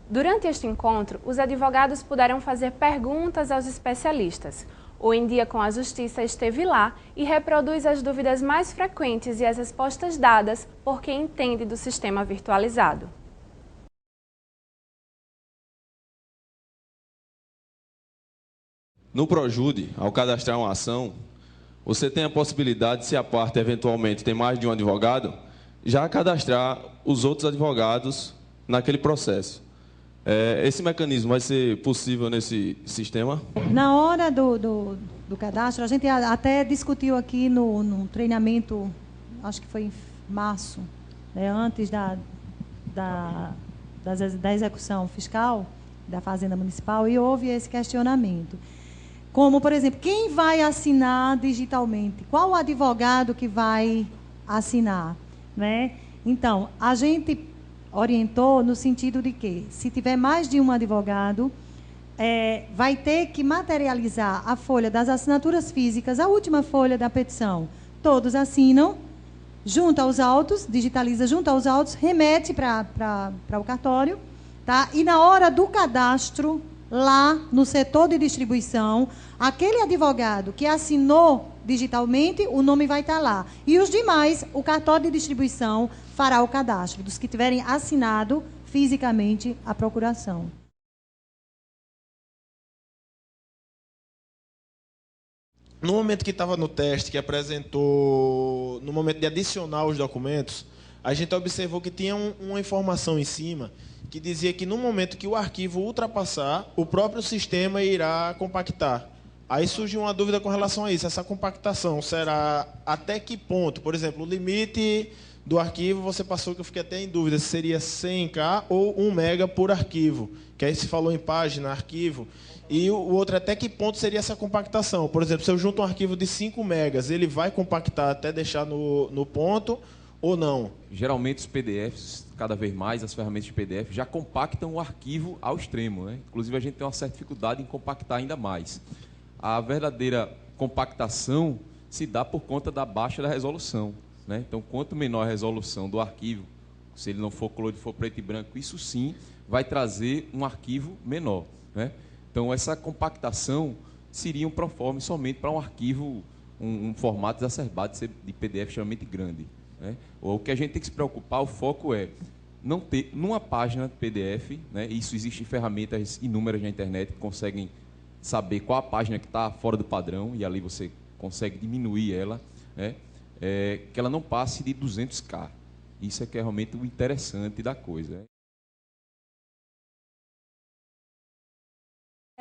Durante este encontro, os advogados puderam fazer perguntas aos especialistas. O Em Dia com a Justiça esteve lá e reproduz as dúvidas mais frequentes e as respostas dadas por quem entende do sistema virtualizado. No Projude, ao cadastrar uma ação, você tem a possibilidade, se a parte eventualmente tem mais de um advogado, já cadastrar os outros advogados naquele processo. Esse mecanismo vai ser possível nesse sistema? Na hora do cadastro, a gente até discutiu aqui no treinamento, acho que foi em março, né, antes da execução fiscal da Fazenda Municipal, e houve esse questionamento. Como, por exemplo, quem vai assinar digitalmente? Qual o advogado que vai assinar? Né? Então, a gente orientou no sentido de que, se tiver mais de um advogado, vai ter que materializar a folha das assinaturas físicas, a última folha da petição. Todos assinam, junta aos autos, digitaliza junto aos autos, remete para o cartório, tá? E na hora do cadastro, lá no setor de distribuição, aquele advogado que assinou digitalmente, o nome vai estar lá. E os demais, o cartório de distribuição fará o cadastro, dos que tiverem assinado fisicamente a procuração. No momento que estava no teste, que apresentou, no momento de adicionar os documentos, a gente observou que tinha uma informação em cima que dizia que no momento que o arquivo ultrapassar, o próprio sistema irá compactar. Aí surgiu uma dúvida com relação a isso. Essa compactação será até que ponto? Por exemplo, o limite do arquivo, você passou que eu fiquei até em dúvida se seria 100K ou 1 mega por arquivo, que aí se falou em página, arquivo. E o outro, até que ponto seria essa compactação? Por exemplo, se eu junto um arquivo de 5 megas, ele vai compactar até deixar no ponto ou não? Geralmente os PDFs, cada vez mais as ferramentas de PDF já compactam o arquivo ao extremo, né? Inclusive a gente tem uma certa dificuldade em compactar ainda mais. A verdadeira compactação se dá por conta da baixa da resolução, né? Então, quanto menor a resolução do arquivo, se ele não for colorido, for preto e branco, isso sim vai trazer um arquivo menor, né? Então, essa compactação seria um proforme somente para um arquivo, um formato exacerbado de ser de PDF extremamente grande, né? O que a gente tem que se preocupar, o foco é não ter numa página PDF, né? Isso existe ferramentas inúmeras na internet que conseguem saber qual a página que está fora do padrão, e ali você consegue diminuir ela, né? Que ela não passe de 200K. Isso é que é realmente o interessante da coisa.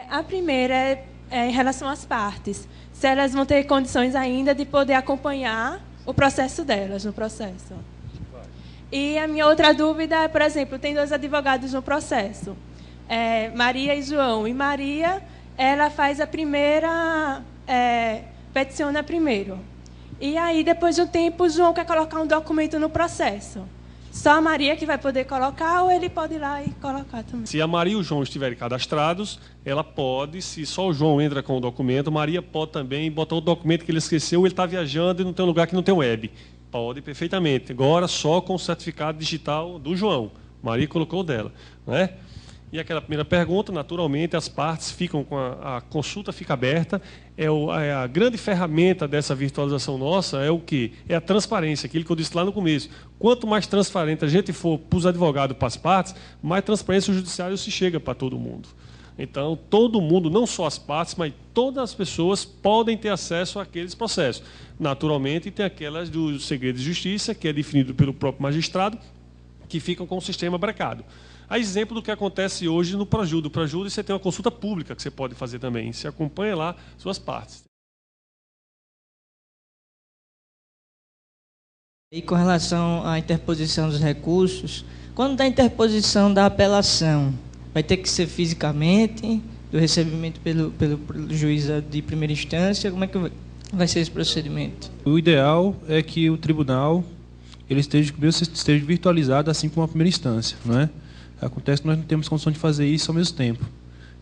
A primeira é em relação às partes. Se elas vão ter condições ainda de poder acompanhar o processo delas no processo. E a minha outra dúvida é, por exemplo, tem 2 advogados no processo, Maria e João. E Maria, ela faz a primeira, peticiona primeiro. E aí, depois de um tempo, o João quer colocar um documento no processo. Só a Maria que vai poder colocar, ou ele pode ir lá e colocar também? Se a Maria e o João estiverem cadastrados, ela pode, se só o João entra com o documento, Maria pode também botar o documento que ele esqueceu, ele está viajando e não tem um lugar que não tem web. Pode, perfeitamente. Agora, só com o certificado digital do João. Maria colocou o dela, né? E aquela primeira pergunta, naturalmente, as partes ficam com a consulta fica aberta. A grande ferramenta dessa virtualização nossa é o quê? É a transparência, aquilo que eu disse lá no começo. Quanto mais transparente a gente for para os advogados, para as partes, mais transparência o judiciário se chega para todo mundo. Então, todo mundo, não só as partes, mas todas as pessoas podem ter acesso àqueles processos. Naturalmente, tem aquelas do segredo de justiça, que é definido pelo próprio magistrado, que ficam com o sistema brecado. A exemplo do que acontece hoje no Projude. No Projude você tem uma consulta pública que você pode fazer também. Você acompanha lá suas partes. E com relação à interposição dos recursos, quando da interposição da apelação, vai ter que ser fisicamente, do recebimento pelo juiz de primeira instância? Como é que vai ser esse procedimento? O ideal é que o tribunal ele esteja virtualizado assim como a primeira instância, não é? Acontece que nós não temos condição de fazer isso ao mesmo tempo,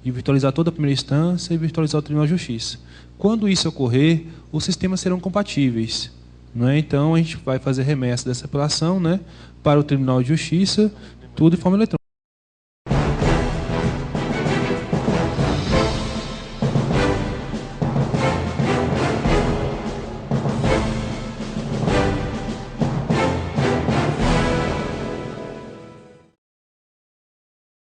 de virtualizar toda a primeira instância e virtualizar o Tribunal de Justiça. Quando isso ocorrer, os sistemas serão compatíveis, não é? Então, a gente vai fazer remessa dessa apelação, né, para o Tribunal de Justiça, tudo de forma eletrônica.